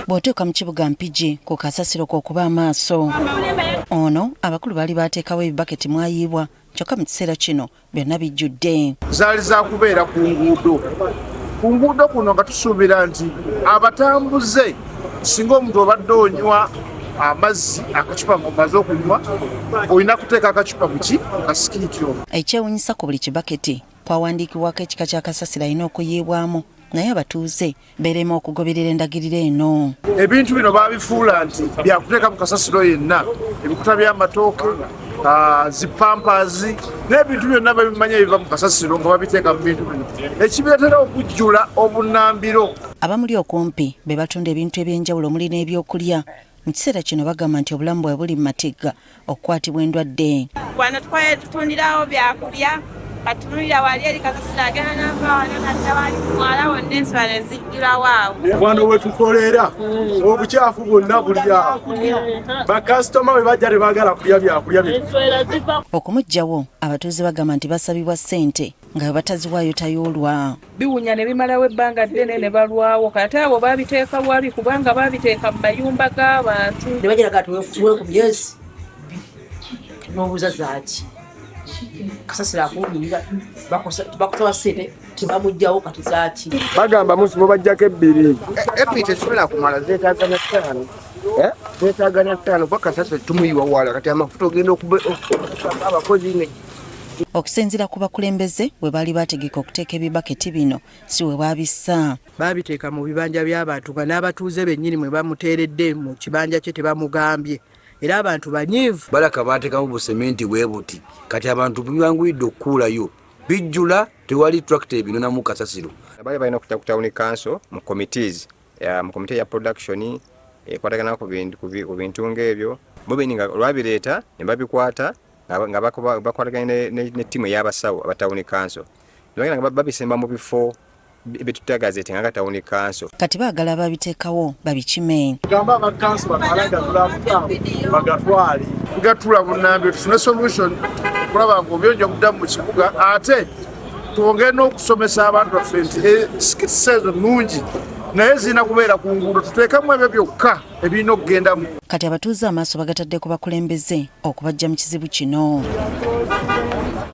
bw'otuuka mu kibuga Mpigi ku kasasiro k'okuba amaaso. Ono abakulu baali baateekawo ebibaketi mwayiibwa kyokka mu kiseera kino byonna bijjudde. Zaali za kubeera ku nguudo kuno nga tusuubira nti abatambuze singa omuntu obadde onywa amazzi akacupa ng'omaze okunywa olina kuteeka akacupa mu kasikiikyo. Ekyewuunyisa ku buli kibaketi kwawandiikibwako ekika kya kasasiro alina okuyiibwamu naye abatuuze beerema okugoberera endagiriro eno. Ebintu bino baabifuula nti byakuteeka mu kasasiro yenna, ebikuta by'amatooke, zipampazi n'ebintu byonna babimanya ebiva mu kasasiro nga babiteeka mu bintu bino ekibireetera okujjula obunnambiro. Abamuli okumpi be batunda ebintu eby'enjawulo omuli n'ebyokulya. Mu kiseera kino bagamba nti obulamu bwe buli mu matigga okukwatibwa endwadde. Wano tutundirawo byakulya katunulira wali eri kasasiro agenda n'avaawana kadda wali kumwala wonna enswala ne zijjula waawo. Wano we tukolera obukyafu bwonna buli awo. Bakasitoma bwe bajja tebaagala kulya byakulya bino. Okumuggyawo abatuuze bagamba nti basabibwa ssente nga bwe bataziwaayo tayoolwa. Biwunya ne bimalawo ebbanga ddene ne balwawo kati abo baabiteeka wali kubanga baabiteeka mu mayumba g'abantu. Ne bagiraga tuwe ku myezi n'obuuza zaaki kasasiro akuumira bakusaba ssente tebamuggyawo kati zaaki. Bagamba musi mubajjako ebbiri. Ebbiri tezisobola kumala zeetaaga na ttaano. Zeetaaga na ttaano kuba kasasiro tumuyiwa wala kati amafuta ogenda abakozi ne. Okusinziira ku bakulembeze bwe baali baategeka okuteeka ebibaketi bino si we baabissa. Baabiteeka mu bibanja by'abantu nga n'abatuuze bennyini mwe bamuteeredde mu kibanja kye tebamugambye. Era abantu banyiivu. Balaka baateekamu busementi bwe buti kati abantu bibanguyidde okukuulayo bijjula tewali tractor ebinonamu kasasiro. Baali balina okujja ku town council mu committees mu committee ya production ekwatagana ku bintu ng'ebyo bo beni nga olwabireeta ne babikwata nga bakwatagana ne ttiimu y'abasawo aba town council nga babisemba mu bifo betutagazeete nga town council. Kati baagala babiteekawo babikime. Gamba aba council bakalagazula bagatwale. Gatula bunnambiro tufune solution kulaba ng'obyonja okuddamu mu kibuga ate twongere n'okusomesa abantu baffe nti sezo nnungi naye zirina kubeera ku nguudo tuteekamu ebyo byokka ebirina okugendamu. Kati abatuuze amaaso bagatadde ku bakulembeze okubajja mu kizibu kino.